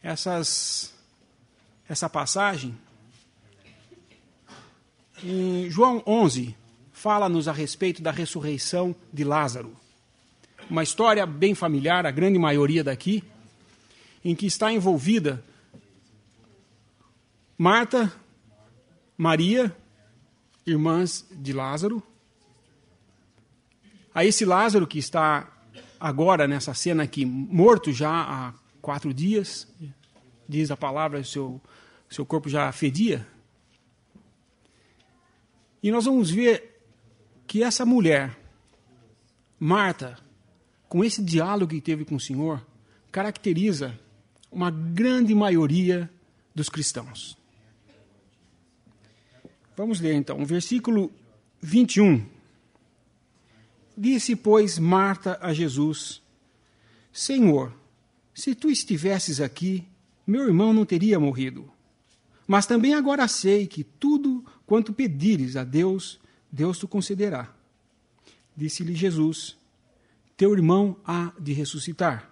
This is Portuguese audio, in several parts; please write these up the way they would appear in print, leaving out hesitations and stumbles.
essa passagem. Em João 11, fala-nos a respeito da ressurreição de Lázaro. Uma história bem familiar, a grande maioria daqui, em que está envolvida Marta, Maria, irmãs de Lázaro. A esse Lázaro que está agora nessa cena aqui, morto já há 4 dias, diz a palavra, seu corpo já fedia. E nós vamos ver que essa mulher, Marta, com esse diálogo que teve com o Senhor, caracteriza uma grande maioria dos cristãos. Vamos ler então, o versículo 21. Disse, pois, Marta a Jesus: Senhor, se tu estivesses aqui, meu irmão não teria morrido. Mas também agora sei que tudo quanto pedires a Deus, Deus te concederá. Disse-lhe Jesus: teu irmão há de ressuscitar.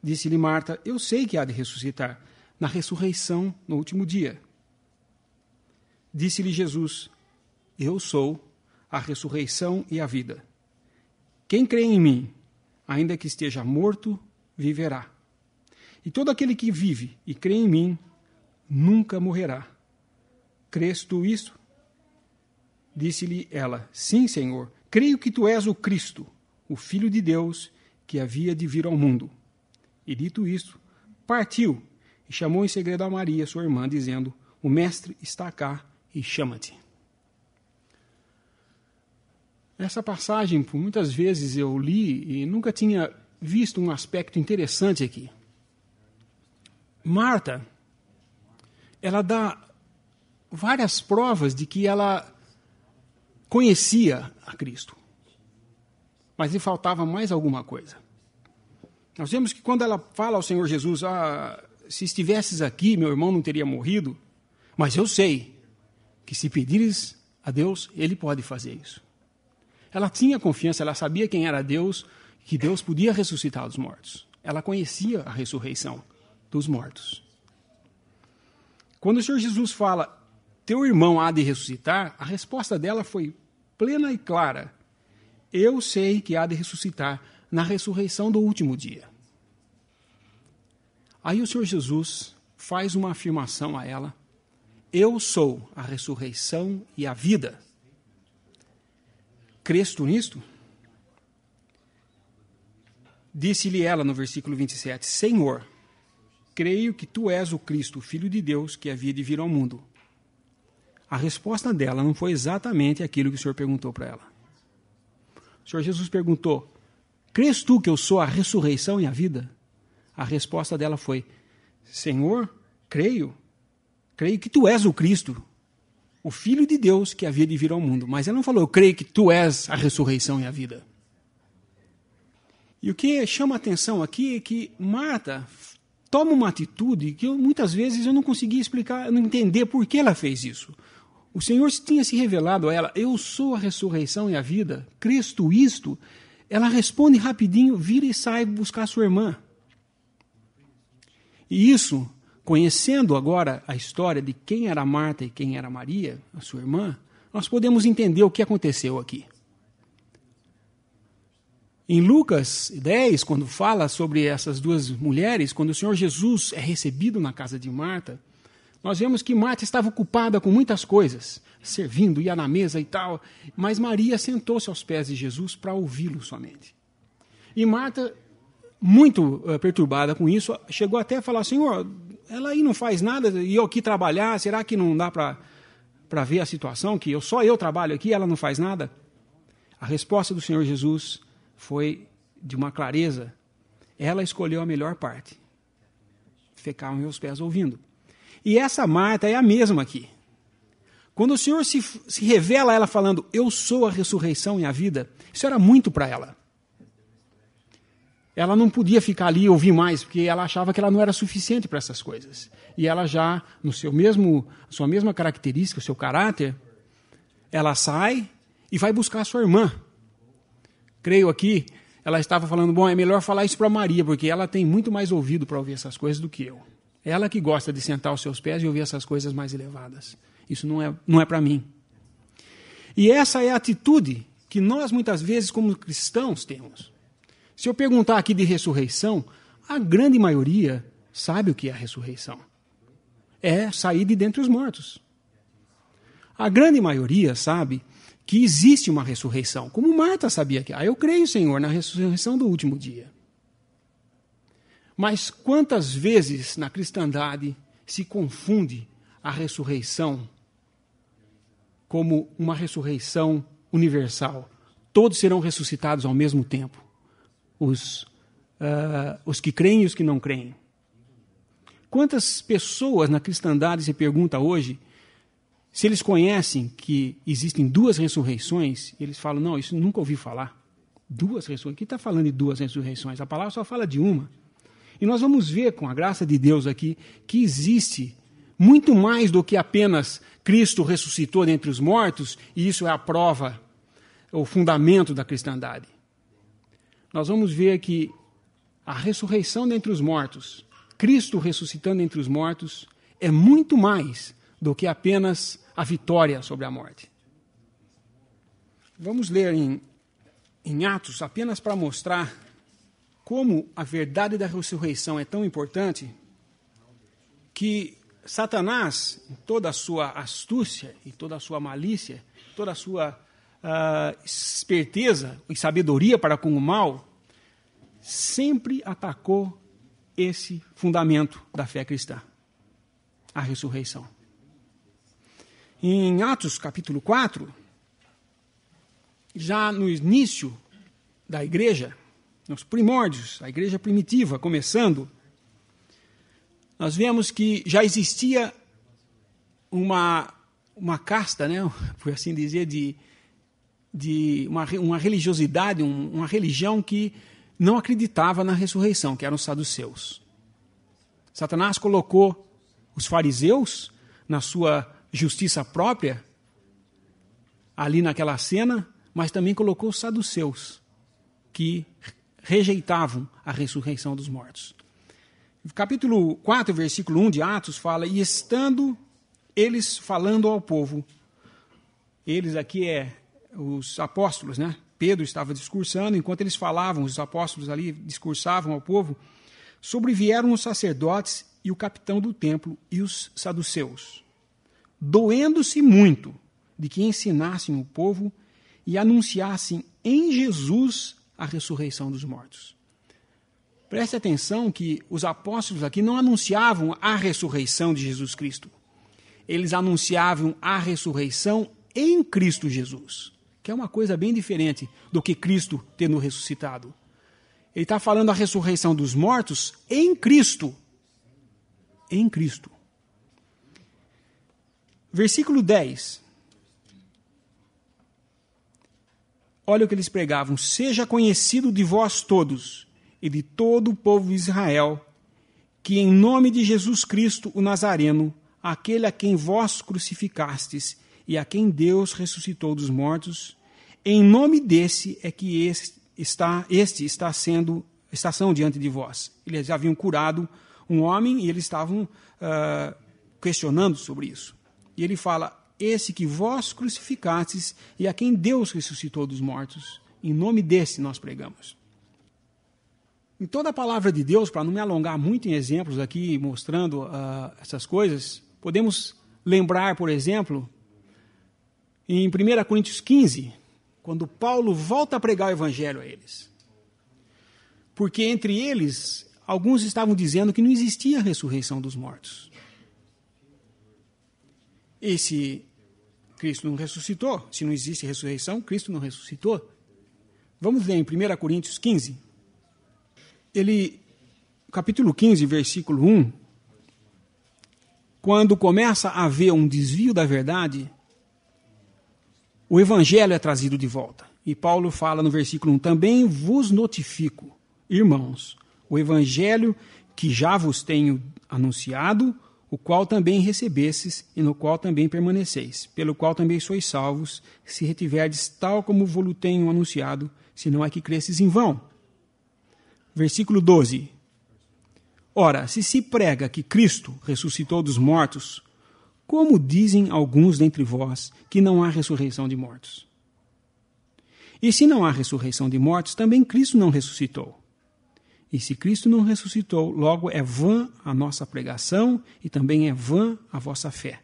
Disse-lhe Marta: eu sei que há de ressuscitar, na ressurreição no último dia. Disse-lhe Jesus: eu sou a ressurreição e a vida. Quem crê em mim, ainda que esteja morto, viverá. E todo aquele que vive e crê em mim, nunca morrerá. Crês tu isto? Disse-lhe ela: sim, Senhor, creio que tu és o Cristo, o Filho de Deus, que havia de vir ao mundo. E dito isto, partiu e chamou em segredo a Maria, sua irmã, dizendo: o Mestre está cá e chama-te. Essa passagem, por muitas vezes eu li e nunca tinha visto um aspecto interessante aqui. Marta, ela dá várias provas de que ela conhecia a Cristo. Mas lhe faltava mais alguma coisa. Nós vemos que quando ela fala ao Senhor Jesus: se estivesses aqui, meu irmão não teria morrido, mas eu sei que se pedires a Deus, Ele pode fazer isso. Ela tinha confiança, ela sabia quem era Deus, que Deus podia ressuscitar os mortos. Ela conhecia a ressurreição dos mortos. Quando o Senhor Jesus fala: teu irmão há de ressuscitar, a resposta dela foi plena e clara: eu sei que há de ressuscitar na ressurreição do último dia. Aí o Senhor Jesus faz uma afirmação a ela: eu sou a ressurreição e a vida. Crês tu nisto? Disse-lhe ela no versículo 27, Senhor, creio que tu és o Cristo, o Filho de Deus, que havia de vir ao mundo. A resposta dela não foi exatamente aquilo que o Senhor perguntou para ela. O Senhor Jesus perguntou, crês tu que eu sou a ressurreição e a vida? A resposta dela foi, Senhor, creio que tu és o Cristo, o Filho de Deus que havia de vir ao mundo. Mas ela não falou, eu creio que tu és a ressurreição e a vida. E o que chama a atenção aqui é que Marta toma uma atitude que muitas vezes eu não conseguia explicar, não entender por que ela fez isso. O Senhor tinha se revelado a ela, eu sou a ressurreição e a vida, crês tu isto? Ela responde rapidinho, vira e sai buscar sua irmã. E isso, conhecendo agora a história de quem era Marta e quem era Maria, a sua irmã, nós podemos entender o que aconteceu aqui. Em Lucas 10, quando fala sobre essas duas mulheres, quando o Senhor Jesus é recebido na casa de Marta, nós vemos que Marta estava ocupada com muitas coisas, servindo, ia na mesa e tal, mas Maria sentou-se aos pés de Jesus para ouvi-lo somente. E Marta, muito perturbada com isso, chegou até a falar, Senhor, ela aí não faz nada, e eu aqui trabalhar, será que não dá para ver a situação, que só eu trabalho aqui, ela não faz nada? A resposta do Senhor Jesus foi de uma clareza. Ela escolheu a melhor parte. Ficar aos meus pés ouvindo. E essa Marta é a mesma aqui. Quando o Senhor se revela a ela falando, eu sou a ressurreição e a vida, isso era muito para ela. Ela não podia ficar ali e ouvir mais, porque ela achava que ela não era suficiente para essas coisas. E ela já, no sua mesma característica, o seu caráter, ela sai e vai buscar a sua irmã. Creio aqui, ela estava falando, bom, é melhor falar isso para Maria, porque ela tem muito mais ouvido para ouvir essas coisas do que eu. Ela que gosta de sentar aos seus pés e ouvir essas coisas mais elevadas. Isso não é para mim. E essa é a atitude que nós, muitas vezes, como cristãos, temos. Se eu perguntar aqui de ressurreição, a grande maioria sabe o que é a ressurreição. É sair de dentre os mortos. A grande maioria sabe que existe uma ressurreição, como Marta sabia que eu creio, Senhor, na ressurreição do último dia. Mas quantas vezes na cristandade se confunde a ressurreição como uma ressurreição universal? Todos serão ressuscitados ao mesmo tempo, os que creem e os que não creem. Quantas pessoas na cristandade se pergunta hoje se eles conhecem que existem duas ressurreições, e eles falam, não, isso nunca ouvi falar. Duas ressurreições. Quem está falando de duas ressurreições? A palavra só fala de uma. E nós vamos ver, com a graça de Deus aqui, que existe muito mais do que apenas Cristo ressuscitou dentre os mortos, e isso é a prova, o fundamento da cristandade. Nós vamos ver que a ressurreição dentre os mortos, Cristo ressuscitando entre os mortos, é muito mais do que apenas a vitória sobre a morte. Vamos ler em Atos, apenas para mostrar como a verdade da ressurreição é tão importante, que Satanás, em toda a sua astúcia e toda a sua malícia, toda a sua esperteza e sabedoria para com o mal, sempre atacou esse fundamento da fé cristã, a ressurreição. Em Atos capítulo 4, já no início da igreja, nos primórdios, a igreja primitiva começando, nós vemos que já existia uma casta, né, por assim dizer, de uma religiosidade, uma religião que não acreditava na ressurreição, que eram os saduceus. Satanás colocou os fariseus na sua justiça própria, ali naquela cena, mas também colocou os saduceus, que rejeitavam a ressurreição dos mortos. Capítulo 4, versículo 1 de Atos fala, e estando eles falando ao povo, eles aqui os apóstolos, né? Pedro estava discursando, enquanto eles falavam, os apóstolos ali discursavam ao povo, sobrevieram os sacerdotes e o capitão do templo e os saduceus, doendo-se muito de que ensinassem o povo e anunciassem em Jesus a ressurreição dos mortos. Preste atenção que os apóstolos aqui não anunciavam a ressurreição de Jesus Cristo. Eles anunciavam a ressurreição em Cristo Jesus, que é uma coisa bem diferente do que Cristo tendo ressuscitado. Ele está falando a ressurreição dos mortos em Cristo. Em Cristo. Versículo 10. Olha o que eles pregavam. Seja conhecido de vós todos e de todo o povo de Israel, que em nome de Jesus Cristo, o Nazareno, aquele a quem vós crucificastes e a quem Deus ressuscitou dos mortos, em nome desse é que este estação diante de vós. Eles haviam curado um homem e eles estavam questionando sobre isso. E ele fala, esse que vós crucificastes e a quem Deus ressuscitou dos mortos, em nome desse nós pregamos. Em toda a palavra de Deus, para não me alongar muito em exemplos aqui, mostrando essas coisas, podemos lembrar, por exemplo, em 1 Coríntios 15, quando Paulo volta a pregar o evangelho a eles. Porque entre eles, alguns estavam dizendo que não existia ressurreição dos mortos. E se Cristo não ressuscitou, se não existe ressurreição, Cristo não ressuscitou. Vamos ler em 1 Coríntios 15. Capítulo 15, versículo 1, quando começa a haver um desvio da verdade, o evangelho é trazido de volta. E Paulo fala no versículo 1, também vos notifico, irmãos, o evangelho que já vos tenho anunciado, o qual também recebestes e no qual também permaneceis, pelo qual também sois salvos, se retiverdes tal como vos tenho anunciado, se não é que cresces em vão. Versículo 12. Ora, se prega que Cristo ressuscitou dos mortos, como dizem alguns dentre vós que não há ressurreição de mortos? E se não há ressurreição de mortos, também Cristo não ressuscitou. E se Cristo não ressuscitou, logo é vã a nossa pregação e também é vã a vossa fé.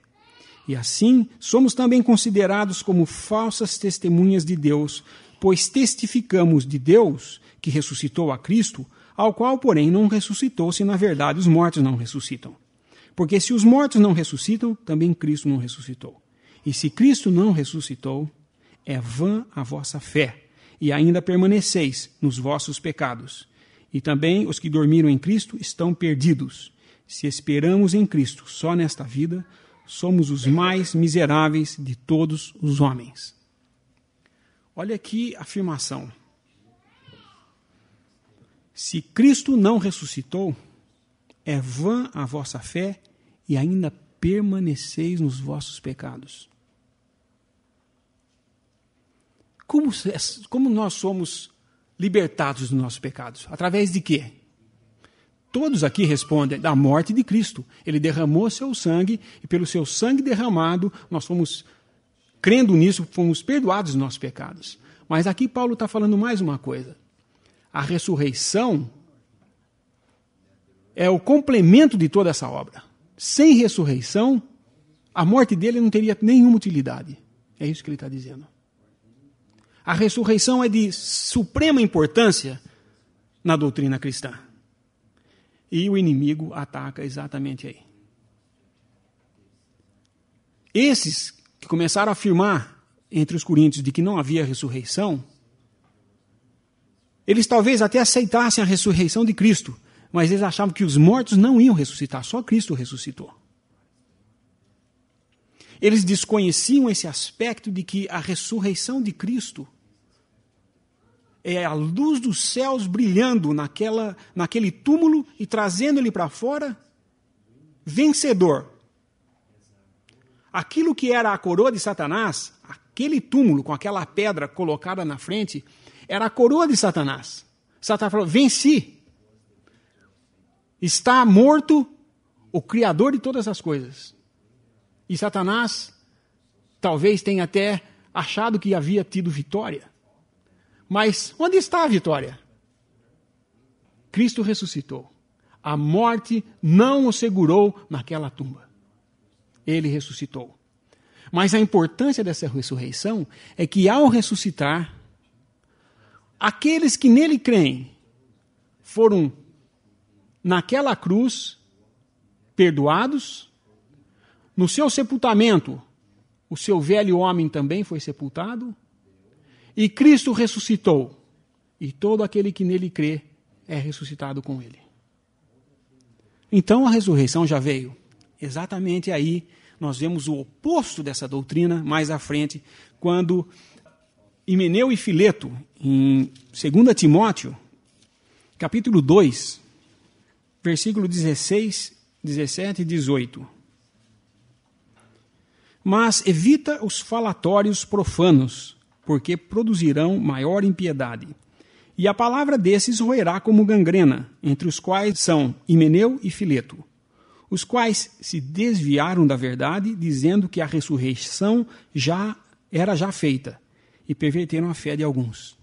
E assim, somos também considerados como falsas testemunhas de Deus, pois testificamos de Deus que ressuscitou a Cristo, ao qual, porém, não ressuscitou, se na verdade os mortos não ressuscitam. Porque se os mortos não ressuscitam, também Cristo não ressuscitou. E se Cristo não ressuscitou, é vã a vossa fé, e ainda permaneceis nos vossos pecados. E também os que dormiram em Cristo estão perdidos. Se esperamos em Cristo só nesta vida, somos os mais miseráveis de todos os homens. Olha aqui a afirmação. Se Cristo não ressuscitou, é vã a vossa fé e ainda permaneceis nos vossos pecados. Como nós somos libertados dos nossos pecados? Através de quê? Todos aqui respondem da morte de Cristo. Ele derramou seu sangue e pelo seu sangue derramado, nós fomos, crendo nisso, fomos perdoados dos nossos pecados. Mas aqui Paulo está falando mais uma coisa. A ressurreição é o complemento de toda essa obra. Sem ressurreição, a morte dele não teria nenhuma utilidade. É isso que ele está dizendo. A ressurreição é de suprema importância na doutrina cristã. E o inimigo ataca exatamente aí. Esses que começaram a afirmar entre os coríntios de que não havia ressurreição, eles talvez até aceitassem a ressurreição de Cristo, mas eles achavam que os mortos não iam ressuscitar, só Cristo ressuscitou. Eles desconheciam esse aspecto de que a ressurreição de Cristo é a luz dos céus brilhando naquele túmulo e trazendo ele para fora vencedor. Aquilo que era a coroa de Satanás, aquele túmulo com aquela pedra colocada na frente, era a coroa de Satanás. Satanás falou, venci. Está morto o Criador de todas as coisas. E Satanás talvez tenha até achado que havia tido vitória. Mas onde está a vitória? Cristo ressuscitou. A morte não o segurou naquela tumba. Ele ressuscitou. Mas a importância dessa ressurreição é que ao ressuscitar, aqueles que nele creem foram naquela cruz perdoados. No seu sepultamento, o seu velho homem também foi sepultado. E Cristo ressuscitou. E todo aquele que nele crê é ressuscitado com ele. Então a ressurreição já veio. Exatamente aí nós vemos o oposto dessa doutrina mais à frente, quando Himeneu e Fileto, em 2 Timóteo, capítulo 2, versículo 16, 17 e 18. Mas evita os falatórios profanos, porque produzirão maior impiedade. E a palavra desses roerá como gangrena, entre os quais são Himeneu e Fileto, os quais se desviaram da verdade, dizendo que a ressurreição era já feita, e perverteram a fé de alguns.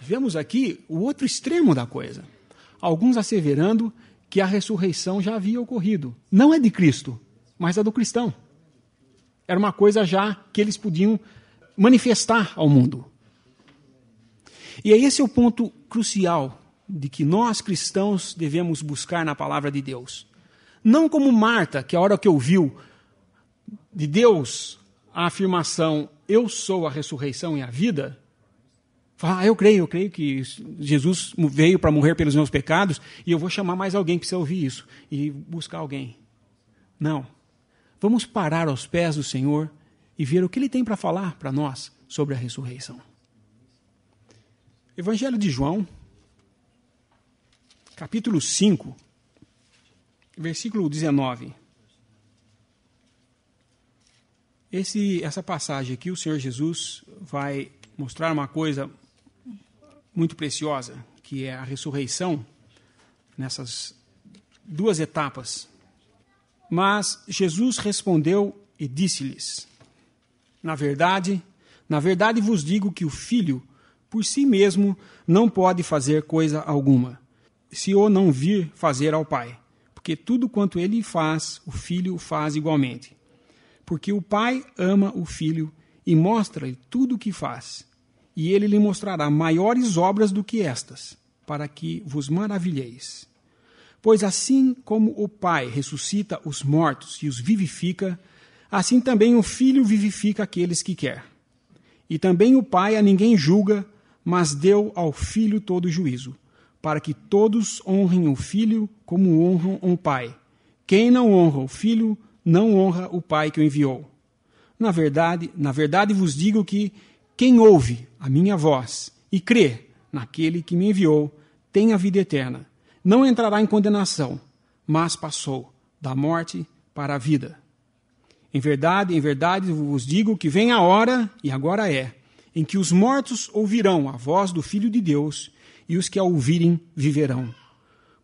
Vemos aqui o outro extremo da coisa. Alguns asseverando que a ressurreição já havia ocorrido. Não é de Cristo, mas é do cristão. Era uma coisa já que eles podiam manifestar ao mundo. E esse é o ponto crucial de que nós cristãos devemos buscar na palavra de Deus. Não como Marta, que a hora que ouviu de Deus a afirmação, eu sou a ressurreição e a vida, fala, eu creio que Jesus veio para morrer pelos meus pecados e eu vou chamar mais alguém que precisa ouvir isso e buscar alguém. Não. Vamos parar aos pés do Senhor e ver o que Ele tem para falar para nós sobre a ressurreição. Evangelho de João, capítulo 5, versículo 19. Essa passagem aqui, o Senhor Jesus vai mostrar uma coisa muito preciosa, que é a ressurreição, nessas duas etapas. Mas Jesus respondeu e disse-lhes: na verdade vos digo que o Filho, por si mesmo, não pode fazer coisa alguma, se o não vir fazer ao Pai. Porque tudo quanto ele faz, o Filho faz igualmente. Porque o Pai ama o Filho e mostra-lhe tudo o que faz. E ele lhe mostrará maiores obras do que estas, para que vos maravilheis. Pois assim como o Pai ressuscita os mortos e os vivifica, assim também o Filho vivifica aqueles que quer. E também o Pai a ninguém julga, mas deu ao Filho todo o juízo, para que todos honrem o Filho como honram o Pai. Quem não honra o Filho, não honra o Pai que o enviou. Na verdade vos digo que quem ouve a minha voz e crê naquele que me enviou, tem a vida eterna. Não entrará em condenação, mas passou da morte para a vida. Em verdade vos digo que vem a hora, e agora é, em que os mortos ouvirão a voz do Filho de Deus, e os que a ouvirem viverão.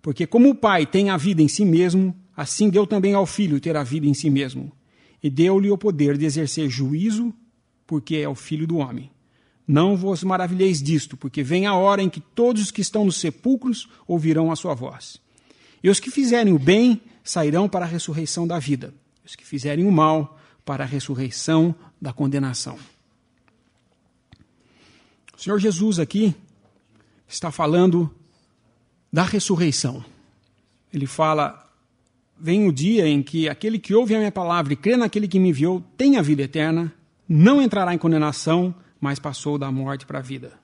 Porque como o Pai tem a vida em si mesmo, assim deu também ao Filho ter a vida em si mesmo. E deu-lhe o poder de exercer juízo, porque é o Filho do homem. Não vos maravilheis disto, porque vem a hora em que todos os que estão nos sepulcros ouvirão a sua voz. E os que fizerem o bem sairão para a ressurreição da vida. Os que fizerem o mal para a ressurreição da condenação. O Senhor Jesus aqui está falando da ressurreição. Ele fala: vem o dia em que aquele que ouve a minha palavra e crê naquele que me enviou tem a vida eterna, não entrará em condenação, mas passou da morte para a vida.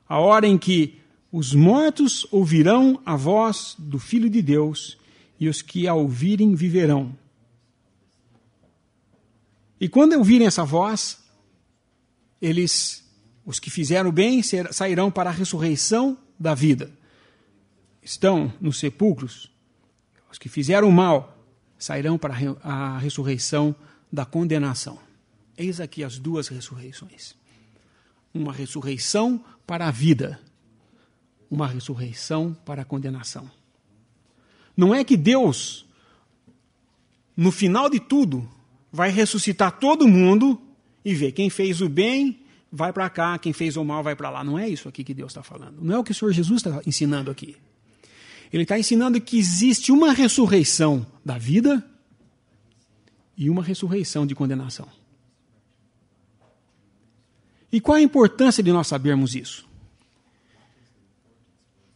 A hora em que os mortos ouvirão a voz do Filho de Deus, e os que a ouvirem viverão. E quando ouvirem essa voz, os que fizeram o bem, sairão para a ressurreição da vida. Estão nos sepulcros. Os que fizeram o mal sairão para a ressurreição da condenação. Eis aqui as duas ressurreições. Uma ressurreição para a vida, uma ressurreição para a condenação. Não é que Deus, no final de tudo, vai ressuscitar todo mundo e ver quem fez o bem vai para cá, quem fez o mal vai para lá. Não é isso aqui que Deus está falando. Não é o que o Senhor Jesus está ensinando aqui. Ele está ensinando que existe uma ressurreição da vida e uma ressurreição de condenação. E qual a importância de nós sabermos isso?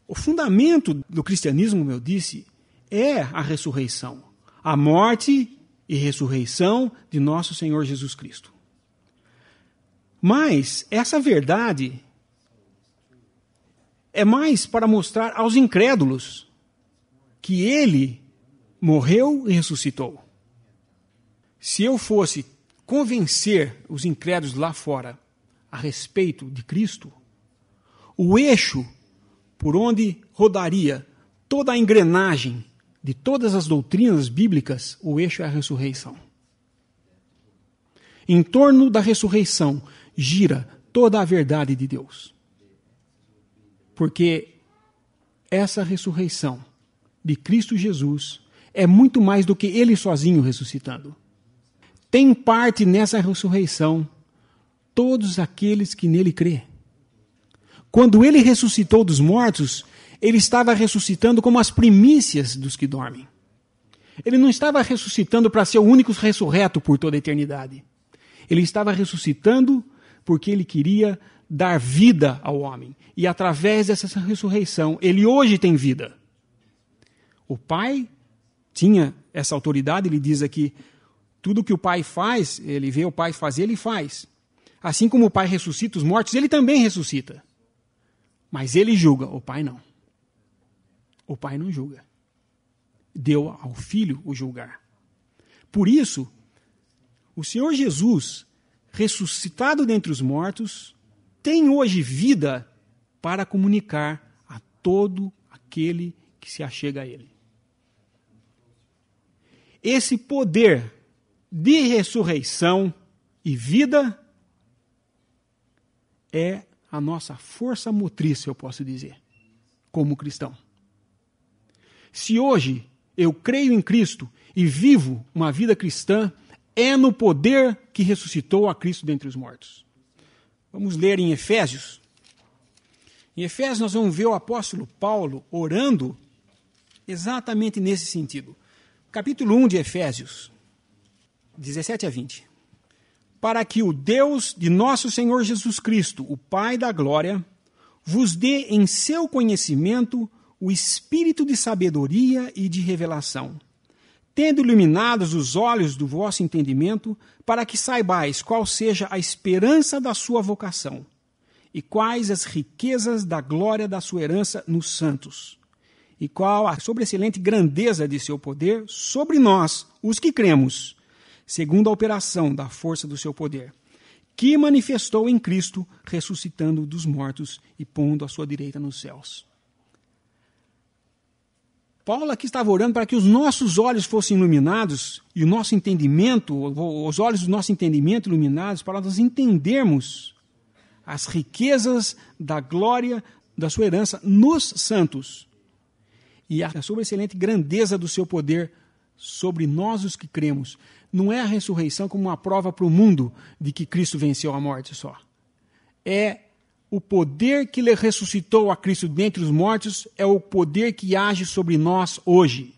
O fundamento do cristianismo, como eu disse, é a ressurreição. A morte e ressurreição de nosso Senhor Jesus Cristo. Mas essa verdade é mais para mostrar aos incrédulos que Ele morreu e ressuscitou. Se eu fosse convencer os incrédulos lá fora a respeito de Cristo, o eixo por onde rodaria toda a engrenagem de todas as doutrinas bíblicas, o eixo é a ressurreição. Em torno da ressurreição gira toda a verdade de Deus. Porque essa ressurreição de Cristo Jesus é muito mais do que Ele sozinho ressuscitando. Tem parte nessa ressurreição todos aqueles que nele crê. Quando Ele ressuscitou dos mortos, Ele estava ressuscitando como as primícias dos que dormem. Ele não estava ressuscitando para ser o único ressurreto por toda a eternidade. Ele estava ressuscitando porque Ele queria dar vida ao homem. E através dessa ressurreição, Ele hoje tem vida. O Pai tinha essa autoridade, Ele diz aqui, tudo que o Pai faz, Ele vê o Pai fazer, Ele faz. Assim como o Pai ressuscita os mortos, Ele também ressuscita. Mas Ele julga, o Pai não. O Pai não julga. Deu ao Filho o julgar. Por isso, o Senhor Jesus, ressuscitado dentre os mortos, tem hoje vida para comunicar a todo aquele que se achega a Ele. Esse poder de ressurreição e vida é a nossa força motriz, eu posso dizer. como cristão. Se hoje eu creio em Cristo e vivo uma vida cristã, é no poder que ressuscitou a Cristo dentre os mortos. Vamos ler em Efésios. Em Efésios nós vamos ver o apóstolo Paulo orando exatamente nesse sentido. Capítulo 1 de Efésios, 17 a 20. Para que o Deus de nosso Senhor Jesus Cristo, o Pai da glória, vos dê em seu conhecimento o espírito de sabedoria e de revelação, tendo iluminados os olhos do vosso entendimento, para que saibais qual seja a esperança da sua vocação, e quais as riquezas da glória da sua herança nos santos, e qual a sobreexcelente grandeza de seu poder sobre nós, os que cremos, segundo a operação da força do seu poder, que manifestou em Cristo, ressuscitando dos mortos e pondo à sua direita nos céus. Paulo aqui estava orando para que os nossos olhos fossem iluminados e o nosso entendimento, os olhos do nosso entendimento iluminados, para nós entendermos as riquezas da glória da sua herança nos santos e a sobreexcelente grandeza do seu poder sobre nós os que cremos. Não é a ressurreição como uma prova para o mundo de que Cristo venceu a morte só. É o poder que lhe ressuscitou a Cristo dentre os mortos, é o poder que age sobre nós hoje.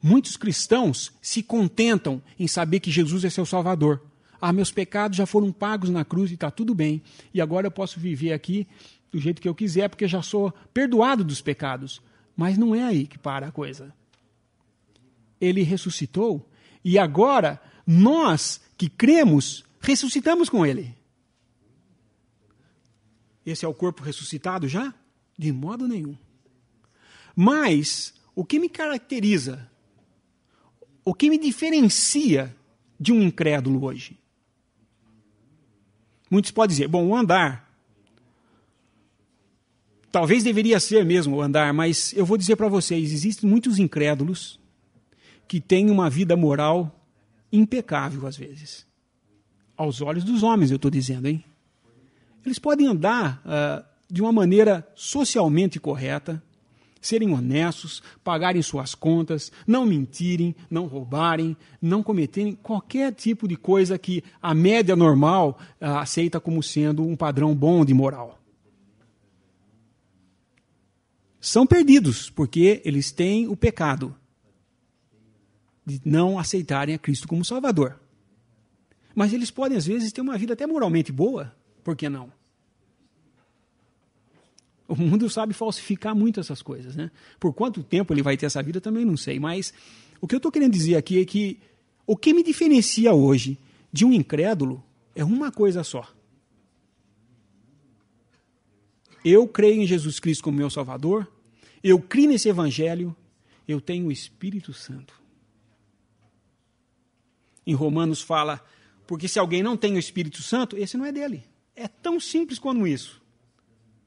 Muitos cristãos se contentam em saber que Jesus é seu Salvador. Ah, meus pecados já foram pagos na cruz e está tudo bem. E agora eu posso viver aqui do jeito que eu quiser, porque já sou perdoado dos pecados. Mas não é aí que para a coisa. Ele ressuscitou e agora nós que cremos, ressuscitamos com ele. Esse é o corpo ressuscitado já? De modo nenhum. Mas o que me caracteriza, o que me diferencia de um incrédulo hoje? Muitos podem dizer, bom, o andar. Talvez deveria ser mesmo o andar, mas eu vou dizer para vocês, existem muitos incrédulos que têm uma vida moral impecável às vezes. Aos olhos dos homens, eu estou dizendo, hein? Eles podem andar de uma maneira socialmente correta, serem honestos, pagarem suas contas, não mentirem, não roubarem, não cometerem qualquer tipo de coisa que a média normal aceita como sendo um padrão bom de moral. São perdidos, porque eles têm o pecado de não aceitarem a Cristo como Salvador. Mas eles podem, às vezes, ter uma vida até moralmente boa. Por que não? O mundo sabe falsificar muito essas coisas, né? Por quanto tempo ele vai ter essa vida, eu também não sei. Mas o que eu estou querendo dizer aqui é que o que me diferencia hoje de um incrédulo é uma coisa só. Eu creio em Jesus Cristo como meu Salvador, eu creio nesse Evangelho, eu tenho o Espírito Santo. Em Romanos fala, porque se alguém não tem o Espírito Santo, esse não é dele. É tão simples como isso.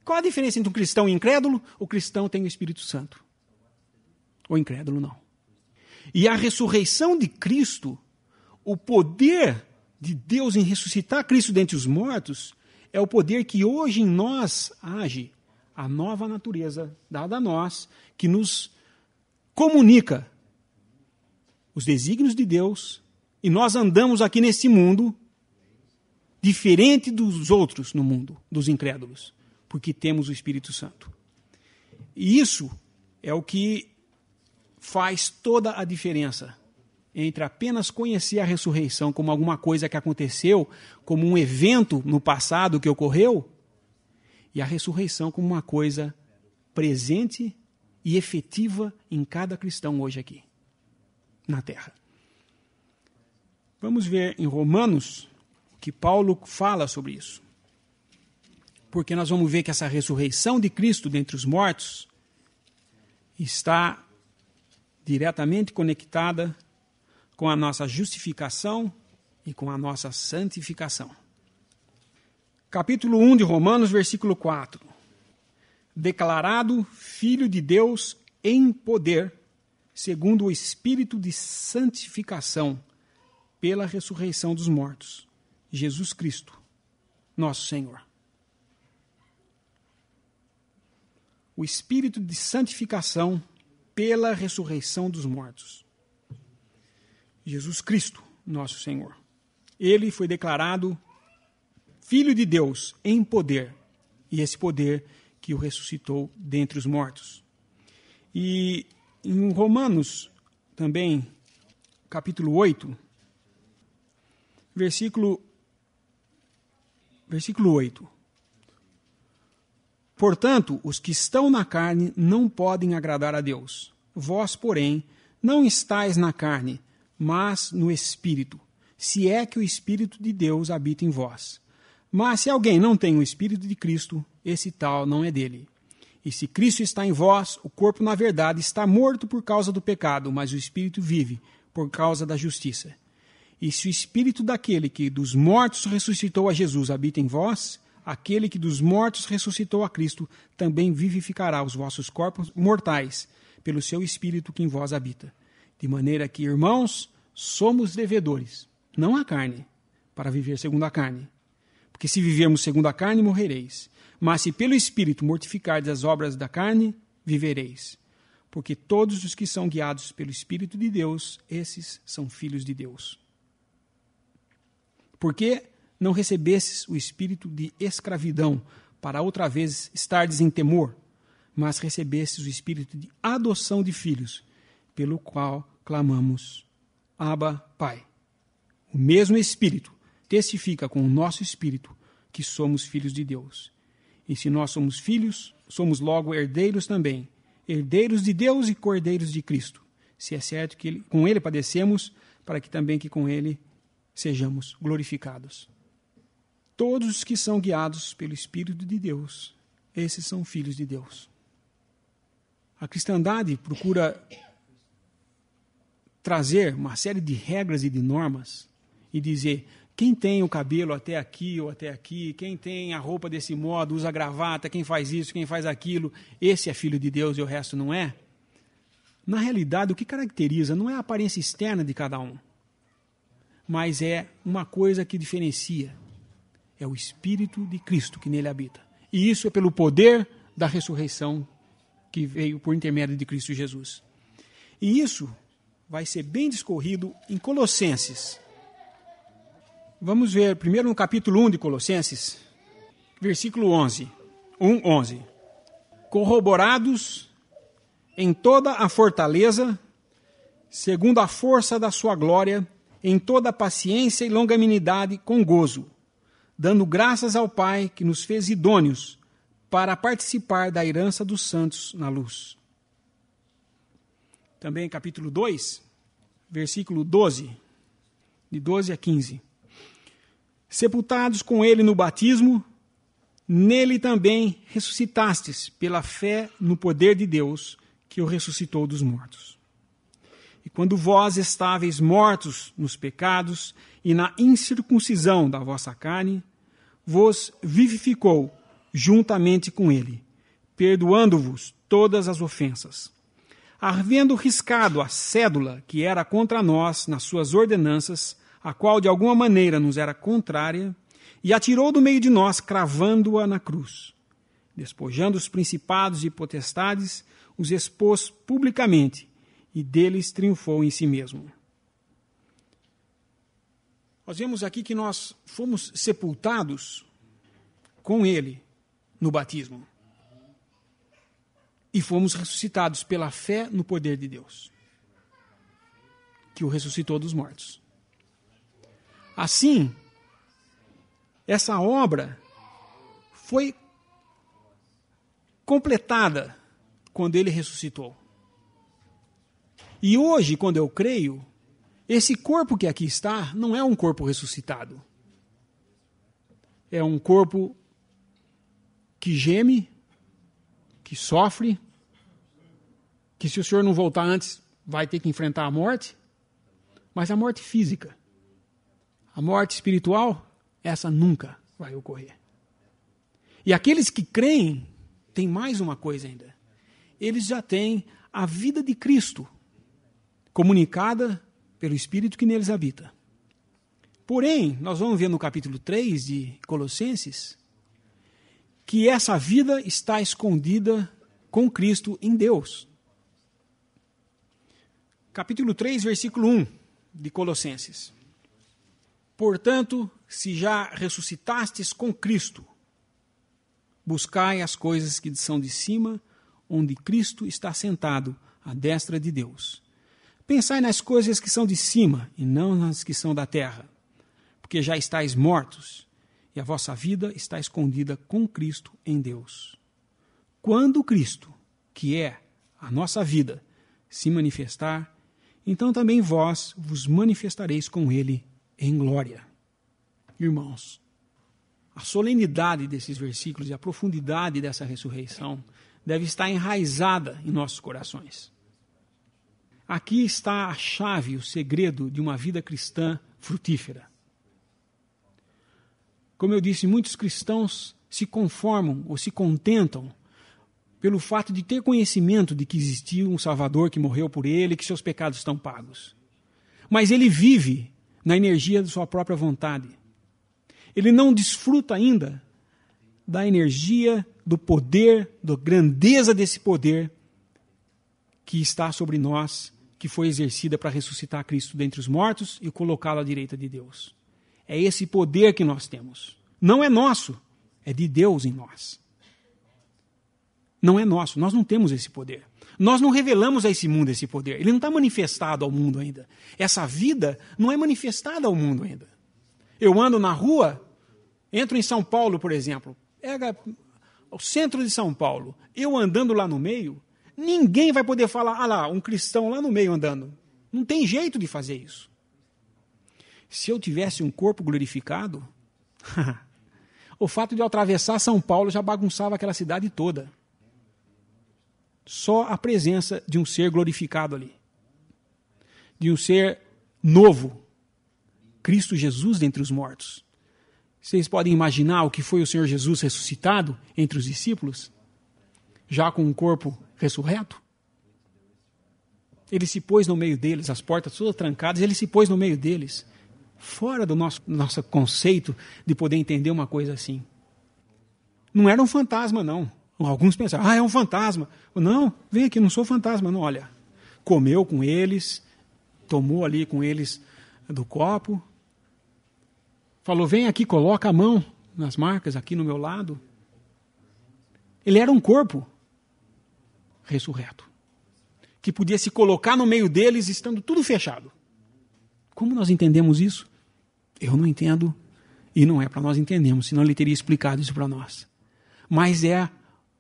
Qual a diferença entre um cristão e um incrédulo? O cristão tem o Espírito Santo. O incrédulo não. E a ressurreição de Cristo, o poder de Deus em ressuscitar Cristo dentre os mortos, é o poder que hoje em nós age, a nova natureza dada a nós, que nos comunica os desígnios de Deus, e nós andamos aqui nesse mundo diferente dos outros no mundo, dos incrédulos, porque temos o Espírito Santo. E isso é o que faz toda a diferença entre apenas conhecer a ressurreição como alguma coisa que aconteceu, como um evento no passado que ocorreu, e a ressurreição como uma coisa presente e efetiva em cada cristão hoje aqui, na Terra. Vamos ver em Romanos que Paulo fala sobre isso. Porque nós vamos ver que essa ressurreição de Cristo dentre os mortos está diretamente conectada com a nossa justificação e com a nossa santificação. Capítulo 1 de Romanos, versículo 4. Declarado Filho de Deus em poder, segundo o Espírito de santificação, pela ressurreição dos mortos, Jesus Cristo, nosso Senhor. o espírito de santificação pela ressurreição dos mortos. Jesus Cristo, nosso Senhor. Ele foi declarado Filho de Deus em poder, e esse poder que o ressuscitou dentre os mortos. E em Romanos, também, capítulo 8, versículo 8. Portanto, os que estão na carne não podem agradar a Deus. Vós, porém, não estáis na carne, mas no Espírito, se é que o Espírito de Deus habita em vós. Mas se alguém não tem o Espírito de Cristo, esse tal não é dele. E se Cristo está em vós, o corpo, na verdade, está morto por causa do pecado, mas o Espírito vive por causa da justiça. E se o Espírito daquele que dos mortos ressuscitou a Jesus habita em vós, aquele que dos mortos ressuscitou a Cristo também vivificará os vossos corpos mortais pelo seu Espírito que em vós habita. De maneira que, irmãos, somos devedores, não à carne, para viver segundo a carne. Porque se vivermos segundo a carne, morrereis. Mas se pelo Espírito mortificardes as obras da carne, vivereis. Porque todos os que são guiados pelo Espírito de Deus, esses são filhos de Deus. Porque não recebestes o espírito de escravidão, para outra vez estardes em temor, mas recebestes o espírito de adoção de filhos, pelo qual clamamos, Abba, Pai. O mesmo Espírito testifica com o nosso espírito que somos filhos de Deus. E se nós somos filhos, somos logo herdeiros também, herdeiros de Deus e co-herdeiros de Cristo, se é certo que com Ele padecemos, para que também que com Ele sejamos glorificados. Todos os que são guiados pelo Espírito de Deus, esses são filhos de Deus. A cristandade procura trazer uma série de regras e de normas e dizer, quem tem o cabelo até aqui ou até aqui, quem tem a roupa desse modo, usa gravata, quem faz isso, quem faz aquilo, esse é filho de Deus e o resto não é. Na realidade, o que caracteriza não é a aparência externa de cada um, mas é uma coisa que diferencia. É o Espírito de Cristo que nele habita. E isso é pelo poder da ressurreição que veio por intermédio de Cristo Jesus. E isso vai ser bem discorrido em Colossenses. Vamos ver primeiro no capítulo 1 de Colossenses, versículo 11. 1:11. Corroborados em toda a fortaleza, segundo a força da sua glória, em toda a paciência e longanimidade com gozo, dando graças ao Pai que nos fez idôneos para participar da herança dos santos na luz. Também capítulo 2, versículo 12, de 12 a 15. Sepultados com ele no batismo, nele também ressuscitastes pela fé no poder de Deus, que o ressuscitou dos mortos. E quando vós estáveis mortos nos pecados e na incircuncisão da vossa carne, vos vivificou juntamente com ele, perdoando-vos todas as ofensas, havendo riscado a cédula que era contra nós nas suas ordenanças, a qual de alguma maneira nos era contrária, e atirou do meio de nós, cravando-a na cruz. Despojando os principados e potestades, os expôs publicamente, e deles triunfou em si mesmo. Nós vemos aqui que nós fomos sepultados com ele no batismo. E fomos ressuscitados pela fé no poder de Deus, que o ressuscitou dos mortos. Assim, essa obra foi completada quando ele ressuscitou. E hoje, quando eu creio, esse corpo que aqui está não é um corpo ressuscitado. É um corpo que geme, que sofre, que se o senhor não voltar antes, vai ter que enfrentar a morte, mas a morte física. A morte espiritual, essa nunca vai ocorrer. E aqueles que creem, tem mais uma coisa ainda. Eles já têm a vida de Cristo, comunicada pelo Espírito que neles habita. Porém, nós vamos ver no capítulo 3 de Colossenses, que essa vida está escondida com Cristo em Deus. Capítulo 3, versículo 1 de Colossenses. Portanto, se já ressuscitastes com Cristo, buscai as coisas que são de cima, onde Cristo está sentado à destra de Deus. Pensai nas coisas que são de cima e não nas que são da terra, porque já estáis mortos e a vossa vida está escondida com Cristo em Deus. Quando Cristo, que é a nossa vida, se manifestar, então também vós vos manifestareis com ele em glória. Irmãos, a solenidade desses versículos e a profundidade dessa ressurreição deve estar enraizada em nossos corações. Aqui está a chave, o segredo de uma vida cristã frutífera. Como eu disse, muitos cristãos se conformam ou se contentam pelo fato de ter conhecimento de que existiu um Salvador que morreu por ele, que seus pecados estão pagos. Mas ele vive na energia de sua própria vontade. Ele não desfruta ainda da energia, do poder, da grandeza desse poder que está sobre nós, que foi exercida para ressuscitar Cristo dentre os mortos e colocá-lo à direita de Deus. É esse poder que nós temos. Não é nosso, é de Deus em nós. Não é nosso, nós não temos esse poder. Nós não revelamos a esse mundo esse poder. Ele não está manifestado ao mundo ainda. Essa vida não é manifestada ao mundo ainda. Eu ando na rua, entro em São Paulo, por exemplo, pega o centro de São Paulo, eu andando lá no meio, ninguém vai poder falar, ah lá, um cristão lá no meio andando. Não tem jeito de fazer isso. Se eu tivesse um corpo glorificado, o fato de eu atravessar São Paulo já bagunçava aquela cidade toda. Só a presença de um ser glorificado ali. De um ser novo. Cristo Jesus dentre os mortos. Vocês podem imaginar o que foi o Senhor Jesus ressuscitado entre os discípulos? Já com um corpo ressurreto? Ele se pôs no meio deles, as portas todas trancadas, ele se pôs no meio deles. Fora do nosso conceito de poder entender uma coisa assim. Não era um fantasma, não. Alguns pensaram, é um fantasma. Não, vem aqui, não sou fantasma, não. Olha, comeu com eles, tomou ali com eles do copo, falou, vem aqui, coloca a mão nas marcas aqui no meu lado. Ele era um corpo ressurreto, que podia se colocar no meio deles estando tudo fechado. Como nós entendemos isso? Eu não entendo e não é para nós entendermos, senão ele teria explicado isso para nós. Mas é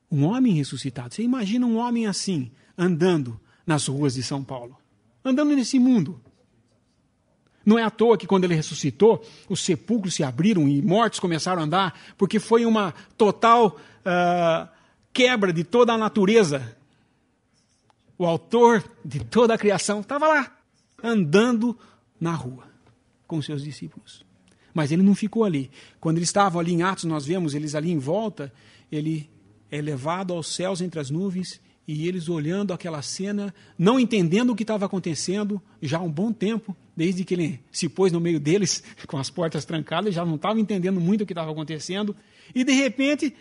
um homem ressuscitado. Você imagina um homem assim, andando nas ruas de São Paulo, andando nesse mundo. Não é à toa que quando ele ressuscitou, os sepulcros se abriram e mortos começaram a andar, porque foi uma total quebra de toda a natureza. O autor de toda a criação estava lá, andando na rua, com seus discípulos. Mas ele não ficou ali. Quando eles estavam ali em Atos, nós vemos eles ali em volta, ele é levado aos céus entre as nuvens, e eles olhando aquela cena, não entendendo o que estava acontecendo, já há um bom tempo, desde que ele se pôs no meio deles, com as portas trancadas, já não estava entendendo muito o que estava acontecendo, e de repente,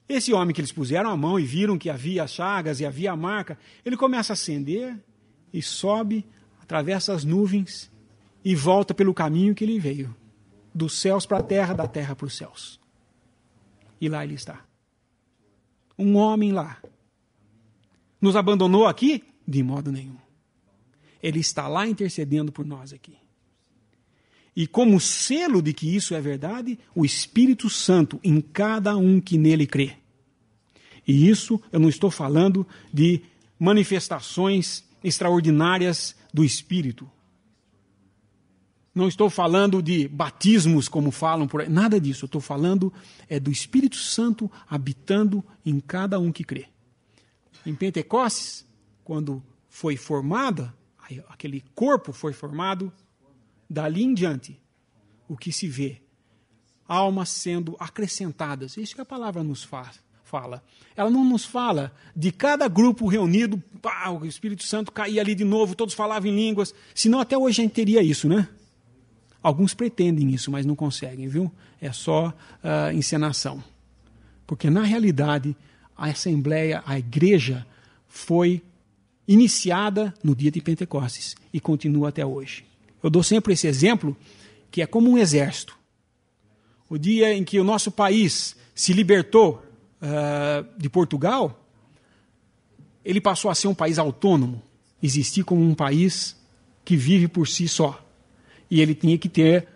esse homem que eles puseram a mão e viram que havia chagas e havia a marca, ele começa a acender e sobe, atravessa as nuvens e volta pelo caminho que ele veio, dos céus para a terra, da terra para os céus. E lá ele está. Um homem lá. Nos abandonou aqui? De modo nenhum. Ele está lá intercedendo por nós aqui. E como selo de que isso é verdade, o Espírito Santo em cada um que nele crê. E isso eu não estou falando de manifestações extraordinárias do Espírito. Não estou falando de batismos, como falam por aí. Nada disso. Eu estou falando do Espírito Santo habitando em cada um que crê. Em Pentecostes, quando foi formada, aquele corpo foi formado, dali em diante, o que se vê? Almas sendo acrescentadas. Isso que a palavra nos fala. Ela não nos fala de cada grupo reunido, pá, o Espírito Santo caía ali de novo, todos falavam em línguas. Senão até hoje a gente teria isso, né? Alguns pretendem isso, mas não conseguem, viu? É só encenação. Porque, na realidade, a assembleia, a igreja, foi iniciada no dia de Pentecostes e continua até hoje. Eu dou sempre esse exemplo, que é como um exército. O dia em que o nosso país se libertou de Portugal, ele passou a ser um país autônomo, existir como um país que vive por si só. E ele tinha que ter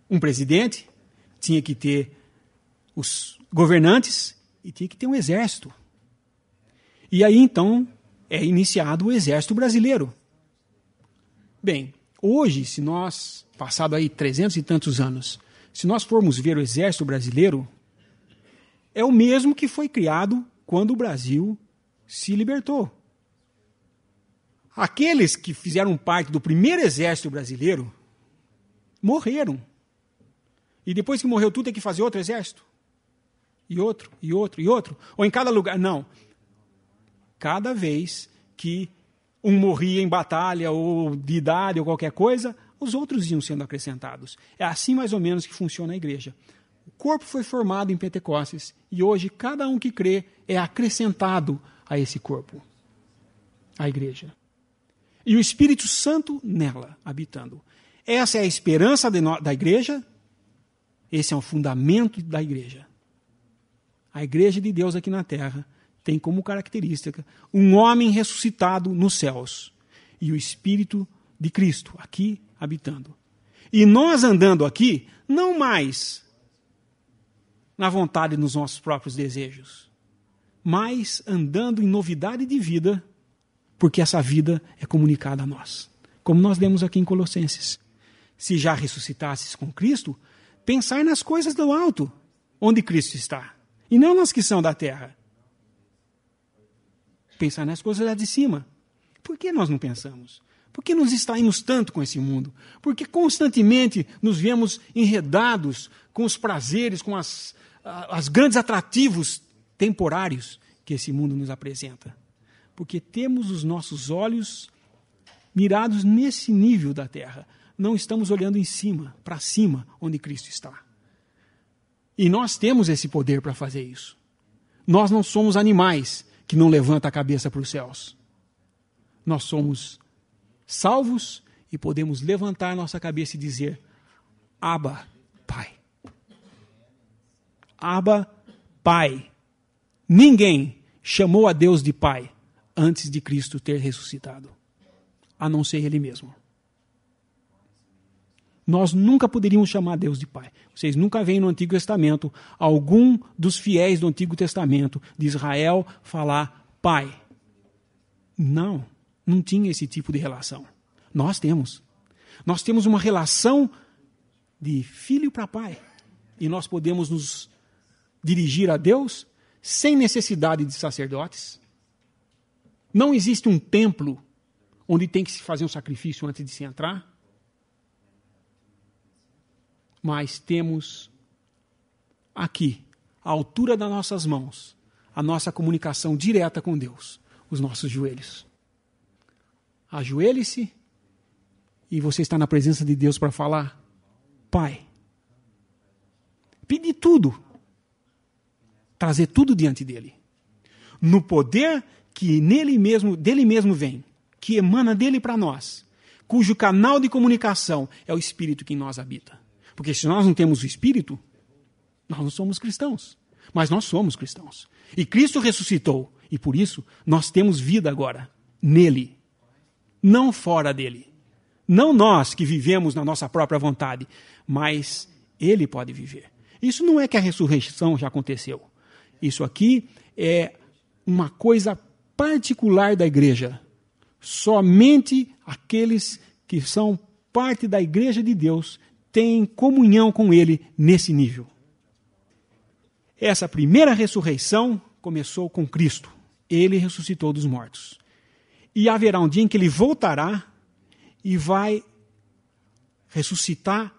um presidente, tinha que ter os governantes e tinha que ter um exército. E aí, então, é iniciado o exército brasileiro. Bem, hoje, se nós, passado aí 300 e tantos anos, se nós formos ver o exército brasileiro, é o mesmo que foi criado quando o Brasil se libertou. Aqueles que fizeram parte do primeiro exército brasileiro morreram. E depois que morreu tudo, tem que fazer outro exército. E outro, e outro, e outro. Ou em cada lugar. Não. Cada vez que um morria em batalha, ou de idade, ou qualquer coisa, os outros iam sendo acrescentados. É assim mais ou menos que funciona a igreja. O corpo foi formado em Pentecostes, e hoje cada um que crê é acrescentado a esse corpo, a igreja. E o Espírito Santo nela, habitando. Essa é a esperança da igreja, esse é o fundamento da igreja. A igreja de Deus aqui na terra tem como característica um homem ressuscitado nos céus e o Espírito de Cristo aqui habitando. E nós andando aqui, não mais na vontade dos nossos próprios desejos, mas andando em novidade de vida, porque essa vida é comunicada a nós. Como nós lemos aqui em Colossenses. Se já ressuscitasses com Cristo, pensai nas coisas do alto, onde Cristo está, e não nas que são da terra. Pensar nas coisas lá de cima. Por que nós não pensamos? Por que nos distraímos tanto com esse mundo? Porque constantemente nos vemos enredados com os prazeres, com os grandes atrativos temporários que esse mundo nos apresenta. Porque temos os nossos olhos mirados nesse nível da terra. Não estamos olhando em cima, para cima, onde Cristo está. E nós temos esse poder para fazer isso. Nós não somos animais que não levantam a cabeça para os céus. Nós somos salvos e podemos levantar nossa cabeça e dizer: Abba, Pai. Abba, Pai. Ninguém chamou a Deus de Pai antes de Cristo ter ressuscitado, a não ser Ele mesmo. Nós nunca poderíamos chamar Deus de Pai. Vocês nunca veem no Antigo Testamento algum dos fiéis do Antigo Testamento de Israel falar Pai. Não tinha esse tipo de relação. Nós temos. Nós temos uma relação de filho para pai. E nós podemos nos dirigir a Deus sem necessidade de sacerdotes. Não existe um templo onde tem que se fazer um sacrifício antes de se entrar. Mas temos aqui, à altura das nossas mãos, a nossa comunicação direta com Deus, os nossos joelhos. Ajoelhe-se e você está na presença de Deus para falar: Pai. Pedir tudo. Trazer tudo diante dele. No poder que dele mesmo vem, que emana dele para nós, cujo canal de comunicação é o Espírito que em nós habita. Porque se nós não temos o Espírito, nós não somos cristãos. Mas nós somos cristãos. E Cristo ressuscitou. E por isso nós temos vida agora. Nele. Não fora dele. Não nós que vivemos na nossa própria vontade. Mas Ele pode viver. Isso não é que a ressurreição já aconteceu. Isso aqui é uma coisa particular da igreja. Somente aqueles que são parte da igreja de Deus têm comunhão com Ele nesse nível. Essa primeira ressurreição começou com Cristo. Ele ressuscitou dos mortos. E haverá um dia em que Ele voltará e vai ressuscitar,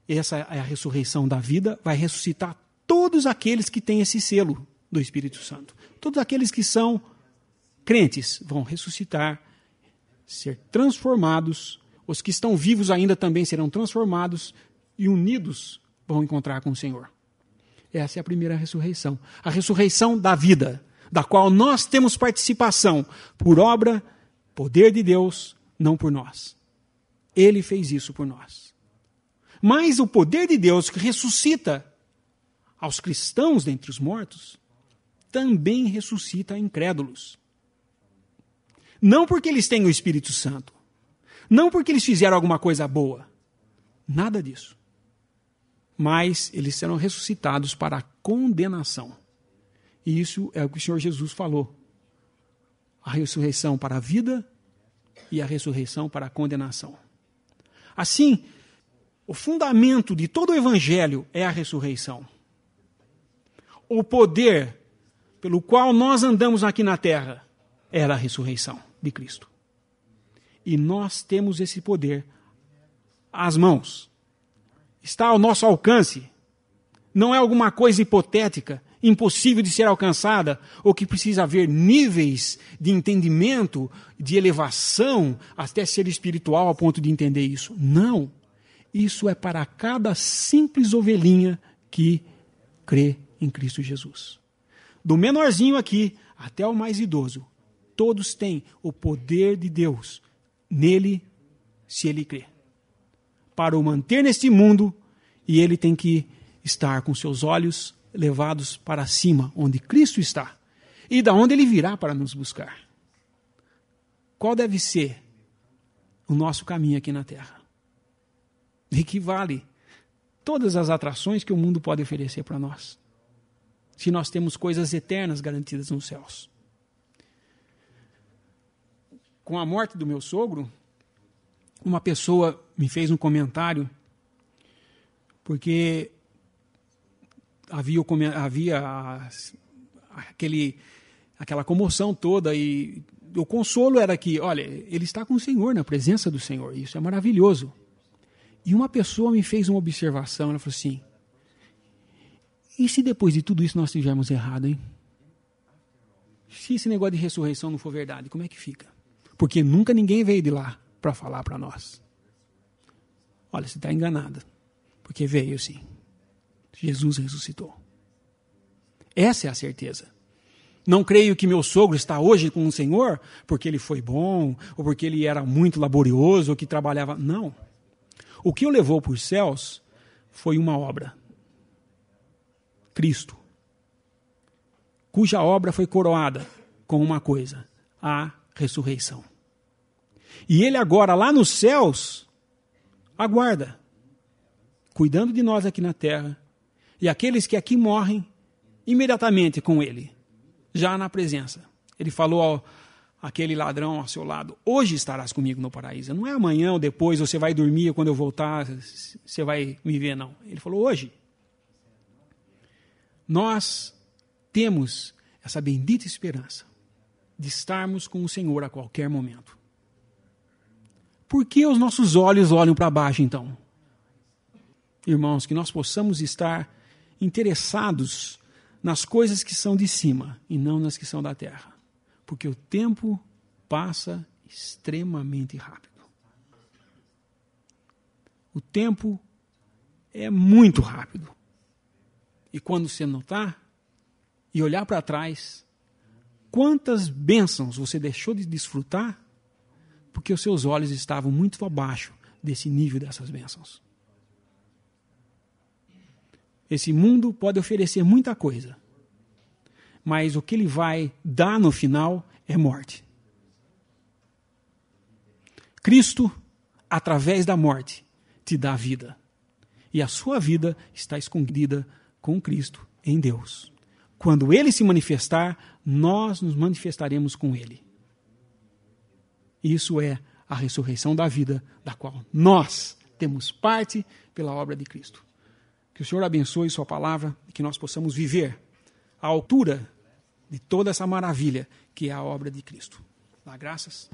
essa é a ressurreição da vida, vai ressuscitar todos aqueles que têm esse selo do Espírito Santo. Todos aqueles que são crentes vão ressuscitar, ser transformados. Os que estão vivos ainda também serão transformados e unidos vão encontrar com o Senhor. Essa é a primeira ressurreição. A ressurreição da vida, da qual nós temos participação por obra, poder de Deus, não por nós. Ele fez isso por nós. Mas o poder de Deus que ressuscita aos cristãos dentre os mortos, também ressuscita a incrédulos. Não porque eles têm o Espírito Santo, não porque eles fizeram alguma coisa boa, nada disso. Mas eles serão ressuscitados para a condenação. E isso é o que o Senhor Jesus falou. A ressurreição para a vida e a ressurreição para a condenação. Assim, o fundamento de todo o Evangelho é a ressurreição. O poder pelo qual nós andamos aqui na terra era a ressurreição de Cristo. E nós temos esse poder às mãos. Está ao nosso alcance. Não é alguma coisa hipotética, impossível de ser alcançada, ou que precisa haver níveis de entendimento, de elevação, até ser espiritual a ponto de entender isso. Não. Isso é para cada simples ovelhinha que crê em Cristo Jesus. Do menorzinho aqui até o mais idoso, todos têm o poder de Deus nele, se ele crê, para o manter neste mundo, e ele tem que estar com seus olhos levados para cima, onde Cristo está, e da onde ele virá para nos buscar. Qual deve ser o nosso caminho aqui na terra? Equivale todas as atrações que o mundo pode oferecer para nós, se nós temos coisas eternas garantidas nos céus. Com a morte do meu sogro, uma pessoa me fez um comentário, porque havia aquela comoção toda, e o consolo era que, olha, ele está com o Senhor, na presença do Senhor, isso é maravilhoso. E uma pessoa me fez uma observação, ela falou assim, e se depois de tudo isso nós estivermos errado, hein? Se esse negócio de ressurreição não for verdade, como é que fica? Porque nunca ninguém veio de lá para falar para nós. Olha, você está enganada, porque veio sim. Jesus ressuscitou. Essa é a certeza. Não creio que meu sogro está hoje com o Senhor porque ele foi bom, ou porque ele era muito laborioso, ou que trabalhava. Não. O que o levou para os céus foi uma obra. Cristo. Cuja obra foi coroada com uma coisa, a ressurreição. E ele agora, lá nos céus, aguarda, cuidando de nós aqui na terra, e aqueles que aqui morrem, imediatamente com ele, já na presença. Ele falou àquele ladrão ao seu lado, hoje estarás comigo no paraíso. Não é amanhã ou depois, ou você vai dormir, quando eu voltar, você vai me ver, não. Ele falou hoje. Nós temos essa bendita esperança de estarmos com o Senhor a qualquer momento. Por que os nossos olhos olham para baixo, então? Irmãos, que nós possamos estar interessados nas coisas que são de cima e não nas que são da terra. Porque o tempo passa extremamente rápido. O tempo é muito rápido. E quando você notar e olhar para trás, quantas bênçãos você deixou de desfrutar porque os seus olhos estavam muito abaixo desse nível dessas bênçãos. Esse mundo pode oferecer muita coisa, mas o que ele vai dar no final é morte. Cristo, através da morte, te dá vida. E a sua vida está escondida com Cristo em Deus. Quando ele se manifestar, nós nos manifestaremos com ele. Isso é a ressurreição da vida, da qual nós temos parte pela obra de Cristo. Que o Senhor abençoe sua palavra e que nós possamos viver à altura de toda essa maravilha que é a obra de Cristo. Dá graças.